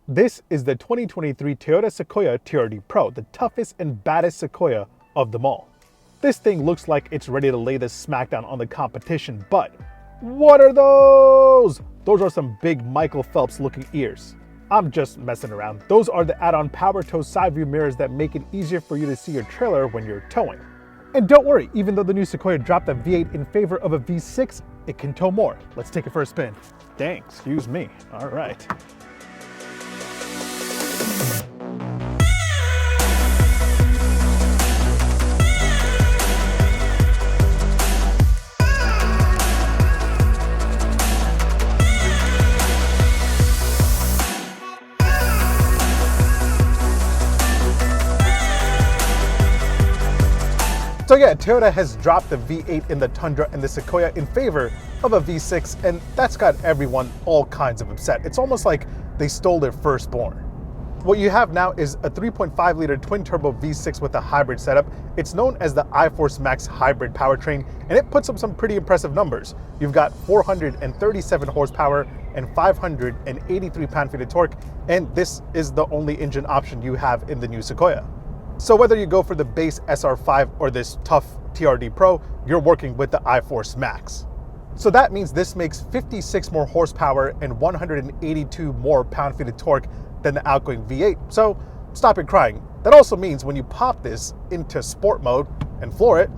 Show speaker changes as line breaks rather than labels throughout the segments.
This is the 2023 Toyota Sequoia TRD PRO, the toughest and baddest Sequoia of them all. This thing looks like it's ready to lay the smackdown on the competition, but what are those? Those are some big Michael Phelps looking ears. I'm just messing around. Those are the add-on power tow side view mirrors that make it easier for you to see your trailer when you're towing. And don't worry, even though the new Sequoia dropped a V8 in favor of a V6, it can tow more. Let's take it for a spin. Dang, excuse me. All right. So yeah, Toyota has dropped the V8 in the Tundra and the Sequoia in favor of a V6, and that's got everyone all kinds of upset. It's almost like they stole their firstborn. What you have now is a 3.5 liter twin turbo V6 with a hybrid setup. It's known as the iForce Max hybrid powertrain, and it puts up some pretty impressive numbers. You've got 437 horsepower and 583 pound-feet of torque, and this is the only engine option you have in the new Sequoia. So whether you go for the base SR5 or this tough TRD Pro, you're working with the iForce Max. So that means this makes 56 more horsepower and 182 more pound-feet of torque than the outgoing V8. So stop your crying. That also means when you pop this into sport mode and floor it,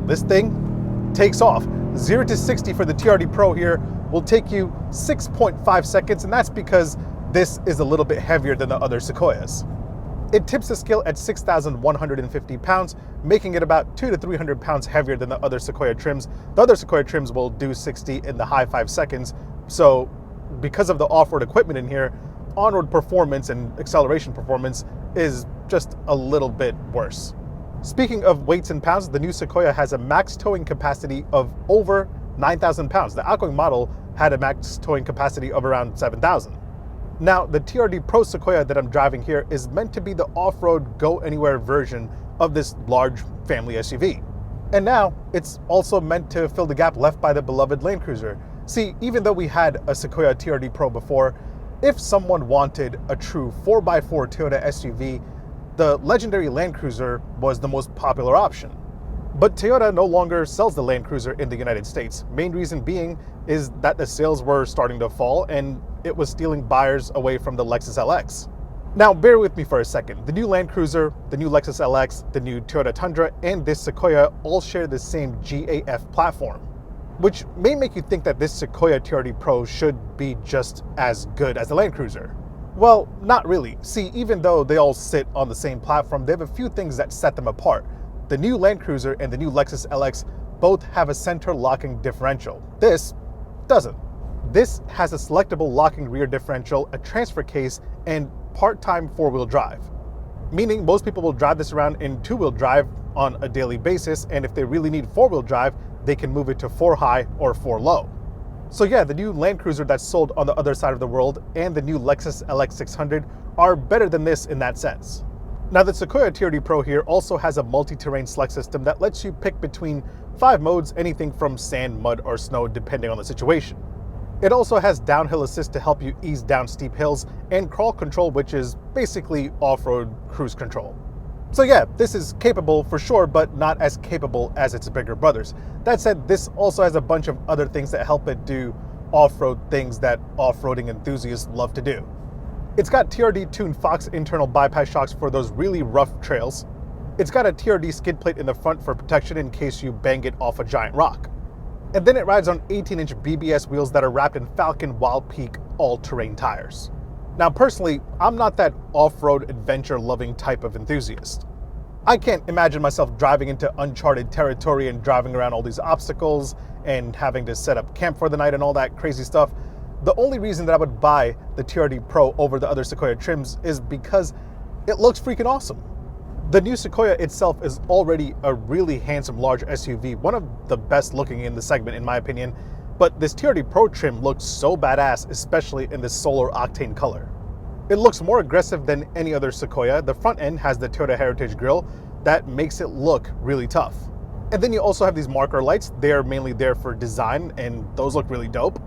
this thing takes off. 0 to 60 for the TRD Pro here will take you 6.5 seconds, and that's because this is a little bit heavier than the other Sequoias. It tips the scale at 6,150 pounds, making it about 200 to 300 pounds heavier than the other Sequoia trims. The other Sequoia trims will do 60 in the high 5 seconds. So because of the off-road equipment in here, on-road performance and acceleration performance is just a little bit worse. Speaking of weights in pounds, the new Sequoia has a max towing capacity of over 9,000 pounds. The outgoing model had a max towing capacity of around 7,000. Now, the TRD Pro Sequoia that I'm driving here is meant to be the off-road go-anywhere version of this large family SUV. And now, it's also meant to fill the gap left by the beloved Land Cruiser. See, even though we had a Sequoia TRD Pro before, if someone wanted a true 4x4 Toyota SUV, the legendary Land Cruiser was the most popular option. But Toyota no longer sells the Land Cruiser in the United States. Main reason being is that the sales were starting to fall and it was stealing buyers away from the Lexus LX. Now bear with me for a second. The new Land Cruiser, the new Lexus LX, the new Toyota Tundra, and this Sequoia all share the same GAF platform, which may make you think that this Sequoia TRD Pro should be just as good as the Land Cruiser. Well, not really. See, even though they all sit on the same platform, they have a few things that set them apart. The new Land Cruiser and the new Lexus LX both have a center locking differential. This doesn't. This has a selectable locking rear differential, a transfer case, and part-time four-wheel drive. Meaning most people will drive this around in two-wheel drive on a daily basis, and if they really need four-wheel drive, they can move it to 4-high or 4-low. So yeah, the new Land Cruiser that's sold on the other side of the world and the new Lexus LX 600 are better than this in that sense. Now the Sequoia TRD Pro here also has a multi-terrain select system that lets you pick between 5 modes, anything from sand, mud, or snow depending on the situation. It also has downhill assist to help you ease down steep hills, and crawl control, which is basically off-road cruise control. So yeah, this is capable for sure, but not as capable as its bigger brothers. That said, this also has a bunch of other things that help it do off-road things that off-roading enthusiasts love to do. It's got TRD-tuned Fox internal bypass shocks for those really rough trails. It's got a TRD skid plate in the front for protection in case you bang it off a giant rock. And then it rides on 18-inch BBS wheels that are wrapped in Falcon Wild Peak all-terrain tires. Now personally, I'm not that off-road adventure-loving type of enthusiast. I can't imagine myself driving into uncharted territory and driving around all these obstacles and having to set up camp for the night and all that crazy stuff. The only reason that I would buy the TRD Pro over the other Sequoia trims is because it looks freaking awesome. The new Sequoia itself is already a really handsome large SUV, one of the best looking in the segment in my opinion, but this TRD Pro trim looks so badass, especially in this solar octane color. It looks more aggressive than any other Sequoia. The front end has the Toyota Heritage grille that makes it look really tough. And then you also have these marker lights. They're mainly there for design, and those look really dope.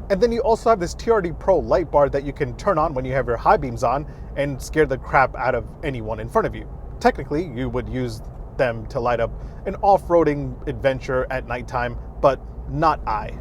And then you also have this TRD Pro light bar that you can turn on when you have your high beams on and scare the crap out of anyone in front of you. Technically, you would use them to light up an off-roading adventure at nighttime, but not I.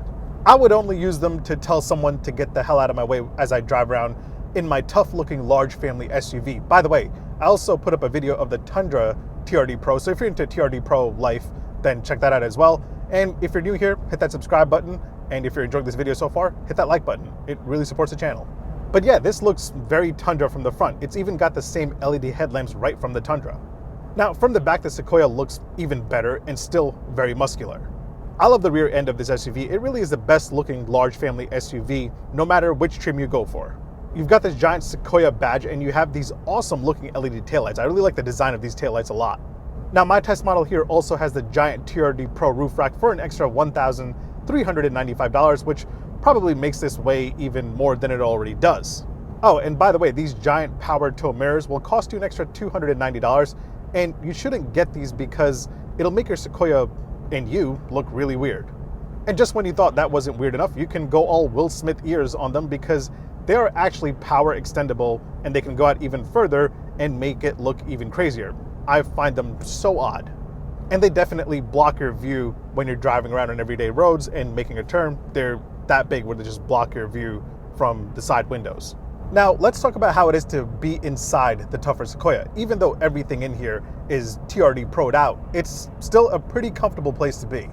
I would only use them to tell someone to get the hell out of my way as I drive around in my tough-looking large family SUV. By the way, I also put up a video of the Tundra TRD Pro, so if you're into TRD Pro life, then check that out as well. And if you're new here, hit that subscribe button. And if you're enjoying this video so far, hit that like button. It really supports the channel. But yeah, this looks very Tundra from the front. It's even got the same LED headlamps right from the Tundra. Now, from the back, the Sequoia looks even better and still very muscular. I love the rear end of this SUV. It really is the best looking large family SUV, no matter which trim you go for. You've got this giant Sequoia badge and you have these awesome looking LED taillights. I really like the design of these taillights a lot. Now, my test model here also has the giant TRD Pro roof rack for an extra $1,395, which probably makes this weigh even more than it already does. Oh, and by the way, these giant power tow mirrors will cost you an extra $290, and you shouldn't get these because it'll make your Sequoia and you look really weird. And just when you thought that wasn't weird enough, you can go all Will Smith ears on them because they are actually power extendable and they can go out even further and make it look even crazier. I find them so odd. And they definitely block your view when you're driving around on everyday roads and making a turn. They're that big where they just block your view from the side windows. Now, let's talk about how it is to be inside the tougher Sequoia. Even though everything in here is TRD Pro'd out, it's still a pretty comfortable place to be.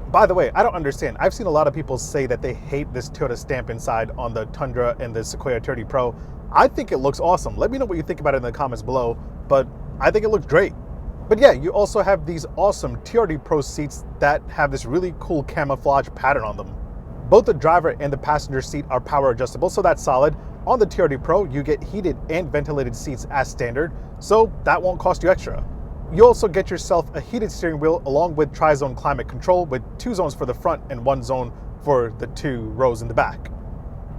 By the way, I don't understand. I've seen a lot of people say that they hate this Toyota stamp inside on the Tundra and the Sequoia TRD Pro. I think it looks awesome. Let me know what you think about it in the comments below, but I think it looks great. But yeah, you also have these awesome TRD Pro seats that have this really cool camouflage pattern on them. Both the driver and the passenger seat are power adjustable, so that's solid. On the TRD Pro, you get heated and ventilated seats as standard, so that won't cost you extra. You also get yourself a heated steering wheel along with tri-zone climate control with 2 zones for the front and 1 zone for the 2 rows in the back.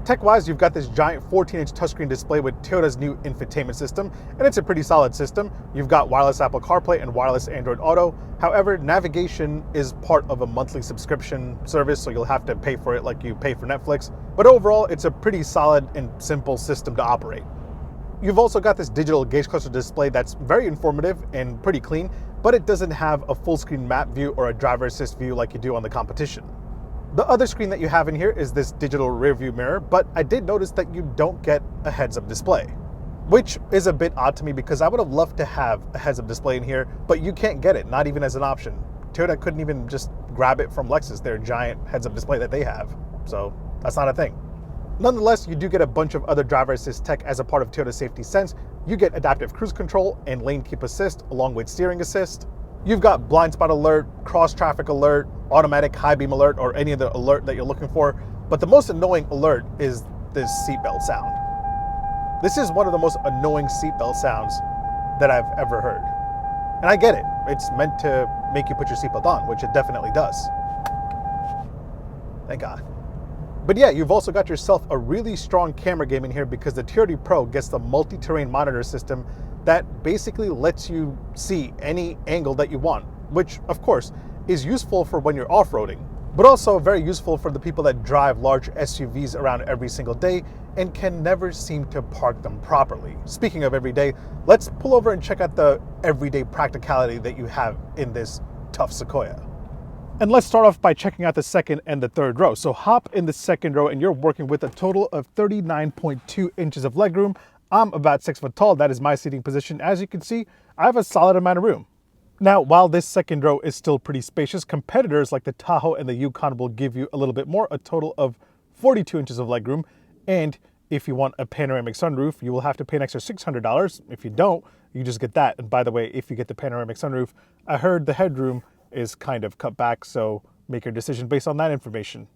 Tech-wise, you've got this giant 14-inch touchscreen display with Toyota's new infotainment system, and it's a pretty solid system. You've got wireless Apple CarPlay and wireless Android Auto. However, navigation is part of a monthly subscription service, so you'll have to pay for it like you pay for Netflix. But overall, it's a pretty solid and simple system to operate. You've also got this digital gauge cluster display that's very informative and pretty clean, but it doesn't have a full-screen map view or a driver assist view like you do on the competition. The other screen that you have in here is this digital rear view mirror, but I did notice that you don't get a heads-up display, which is a bit odd to me because I would have loved to have a heads-up display in here, but you can't get it, not even as an option. Toyota couldn't even just grab it from Lexus, their giant heads-up display that they have, so that's not a thing. Nonetheless, you do get a bunch of other driver assist tech as a part of Toyota Safety Sense. You get adaptive cruise control and lane keep assist along with steering assist. You've got blind spot alert, cross traffic alert, automatic high beam alert, or any other alert that you're looking for. But the most annoying alert is this seatbelt sound. This is one of the most annoying seatbelt sounds that I've ever heard. And I get it. It's meant to make you put your seatbelt on, which it definitely does. Thank God. But yeah, you've also got yourself a really strong camera game in here because the TRD Pro gets the multi-terrain monitor system that basically lets you see any angle that you want, which of course is useful for when you're off-roading, but also very useful for the people that drive large SUVs around every single day and can never seem to park them properly. Speaking of every day, let's pull over and check out the everyday practicality that you have in this tough Sequoia. And let's start off by checking out the second and the third row. So hop in the second row and you're working with a total of 39.2 inches of legroom. I'm about 6 foot tall. That is my seating position. As you can see, I have a solid amount of room. Now, while this second row is still pretty spacious, competitors like the Tahoe and the Yukon will give you a little bit more, a total of 42 inches of legroom. And if you want a panoramic sunroof, you will have to pay an extra $600. If you don't, you just get that. And by the way, if you get the panoramic sunroof, I heard the headroom is kind of cut back, so make your decision based on that information.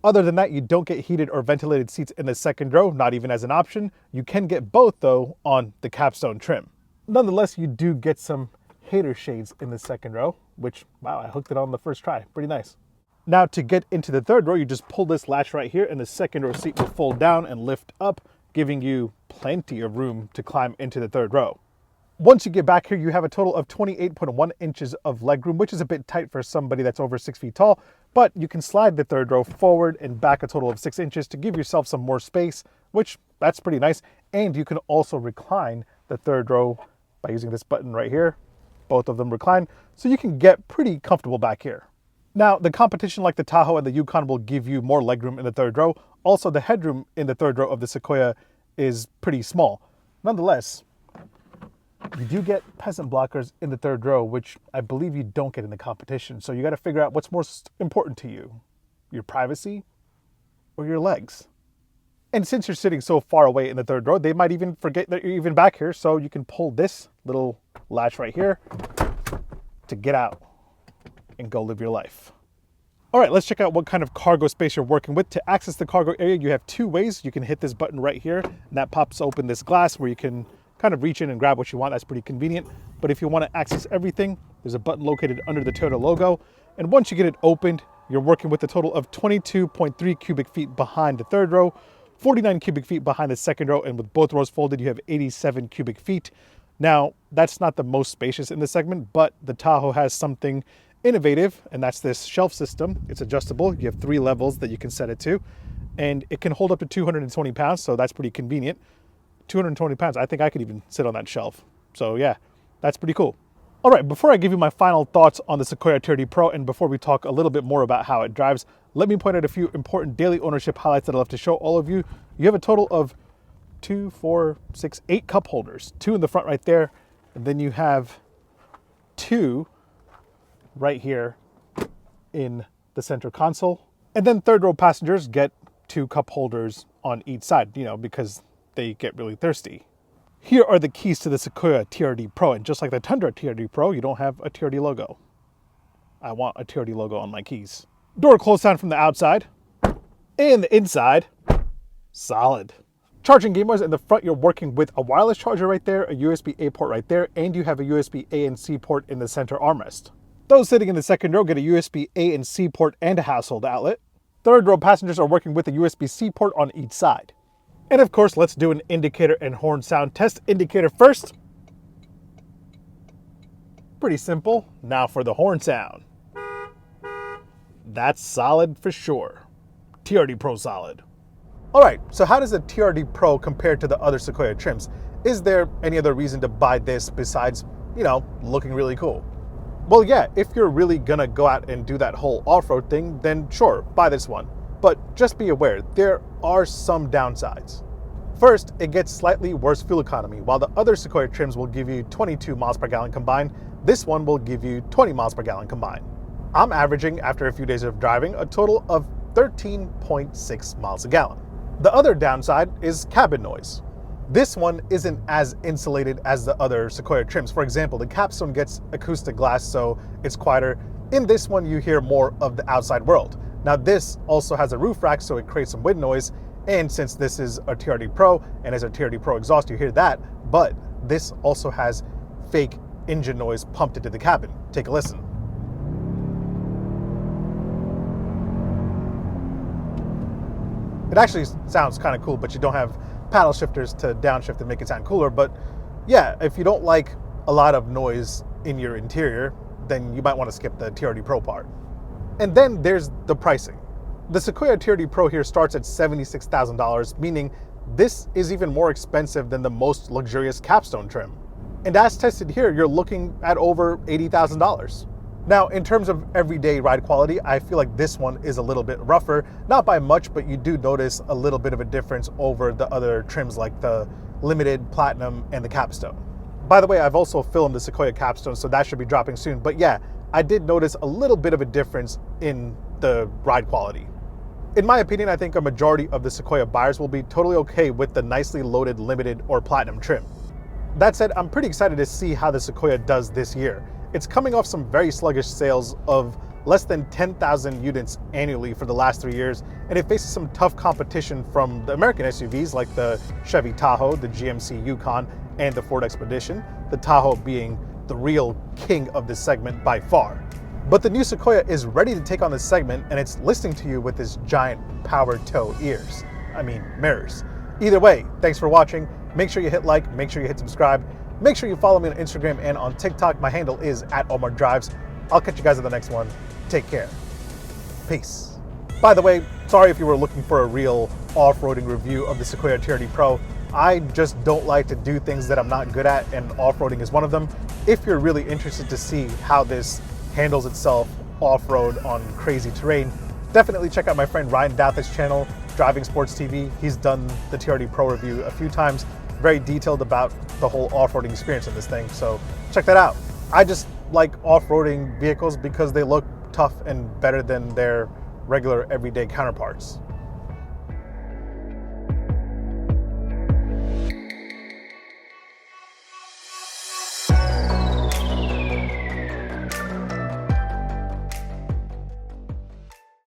Other than that, you don't get heated or ventilated seats in the second row, not even as an option. You can get both though on the capstone trim. Nonetheless, you do get some hater shades in the second row, which, wow, I hooked it on the first try. Pretty nice. Now to get into the third row, you just pull this latch right here and the second row seat will fold down and lift up, giving you plenty of room to climb into the third row. Once you get back here, you have a total of 28.1 inches of legroom, which is a bit tight for somebody that's over 6 feet tall, But you can slide the third row forward and back a total of 6 inches to give yourself some more space, which that's pretty nice. And you can also recline the third row by using this button right here. Both of them recline, so you can get pretty comfortable back here. Now, the competition like the Tahoe and the Yukon will give you more legroom in the third row. Also, the headroom in the third row of the Sequoia is pretty small. Nonetheless, you do get peasant blockers in the third row, which I believe you don't get in the competition. So you got to figure out what's most important to you, your privacy or your legs. And since you're sitting so far away in the third row, they might even forget that you're even back here. So you can pull this little latch right here to get out and go live your life. All right, let's check out what kind of cargo space you're working with. To access the cargo area, you have 2 ways. You can hit this button right here, and that pops open this glass where you can kind of reach in and grab what you want. That's pretty convenient. But if you want to access everything, there's a button located under the Toyota logo. And once you get it opened, you're working with a total of 22.3 cubic feet behind the third row, 49 cubic feet behind the second row, and with both rows folded, you have 87 cubic feet. Now, that's not the most spacious in the segment, but the Tahoe has something innovative, and that's this shelf system. It's adjustable. You have 3 levels that you can set it to, and it can hold up to 220 pounds, so that's pretty convenient. 220 pounds, I think I could even sit on that shelf. So yeah, that's pretty cool. All right, before I give you my final thoughts on the Sequoia TRD PRO, and before we talk a little bit more about how it drives, let me point out a few important daily ownership highlights that I'll have to show all of you. You have a total of 2, 4, 6, 8 cup holders, 2 in the front right there, and then you have 2 right here in the center console. And then third row passengers get 2 cup holders on each side, because they get really thirsty. Here are the keys to the Sequoia TRD PRO, and just like the Tundra TRD PRO, you don't have a TRD logo. I want a TRD logo on my keys. Door close down from the outside, and the inside, solid. Charging game-wise, in the front you're working with a wireless charger right there, a USB-A port right there, and you have a USB-A and C port in the center armrest. Those sitting in the second row get a USB-A and C port and a household outlet. Third row passengers are working with a USB-C port on each side. And of course, let's do an indicator and horn sound test. Indicator first. Pretty simple. Now for the horn sound. That's solid for sure. TRD PRO solid. All right, so how does the TRD PRO compare to the other Sequoia trims? Is there any other reason to buy this besides, looking really cool? Well, yeah, if you're really gonna go out and do that whole off-road thing, then sure, buy this one. But just be aware, there are some downsides. First, it gets slightly worse fuel economy. While the other Sequoia trims will give you 22 miles per gallon combined, this one will give you 20 miles per gallon combined. I'm averaging, after a few days of driving, a total of 13.6 miles a gallon. The other downside is cabin noise. This one isn't as insulated as the other Sequoia trims. For example, the capstone gets acoustic glass, so it's quieter. In this one, you hear more of the outside world. Now this also has a roof rack, so it creates some wind noise. And since this is a TRD PRO and has a TRD PRO exhaust, you hear that. But this also has fake engine noise pumped into the cabin. Take a listen. It actually sounds kind of cool, but you don't have paddle shifters to downshift and make it sound cooler. But yeah, if you don't like a lot of noise in your interior, then you might want to skip the TRD PRO part. And then there's the pricing. The Sequoia TRD PRO here starts at $76,000, meaning this is even more expensive than the most luxurious capstone trim. And as tested here, you're looking at over $80,000. Now, in terms of everyday ride quality, I feel like this one is a little bit rougher, not by much, but you do notice a little bit of a difference over the other trims like the Limited, Platinum, and the Capstone. By the way, I've also filmed the Sequoia Capstone, so that should be dropping soon. But yeah, I did notice a little bit of a difference in the ride quality. In my opinion, I think a majority of the Sequoia buyers will be totally okay with the nicely loaded Limited or Platinum trim. That said, I'm pretty excited to see how the Sequoia does this year. It's coming off some very sluggish sales of less than 10,000 units annually for the last 3 years, and it faces some tough competition from the American SUVs like the Chevy Tahoe, the GMC Yukon, and the Ford Expedition, the Tahoe being the real king of this segment by far. But the new Sequoia is ready to take on this segment, and it's listening to you with its giant power toe ears. I mean, mirrors. Either way, thanks for watching. Make sure you hit like, make sure you hit subscribe. Make sure you follow me on Instagram and on TikTok. My handle is @OmarDrives. I'll catch you guys in the next one. Take care. Peace. By the way, sorry if you were looking for a real off-roading review of the Sequoia TRD Pro. I just don't like to do things that I'm not good at, and off-roading is one of them. If you're really interested to see how this handles itself off-road on crazy terrain, definitely check out my friend Ryan Douth's channel, Driving Sports TV. He's done the TRD Pro review a few times, very detailed about the whole off-roading experience in this thing, so check that out. I just like off-roading vehicles because they look tough and better than their regular everyday counterparts.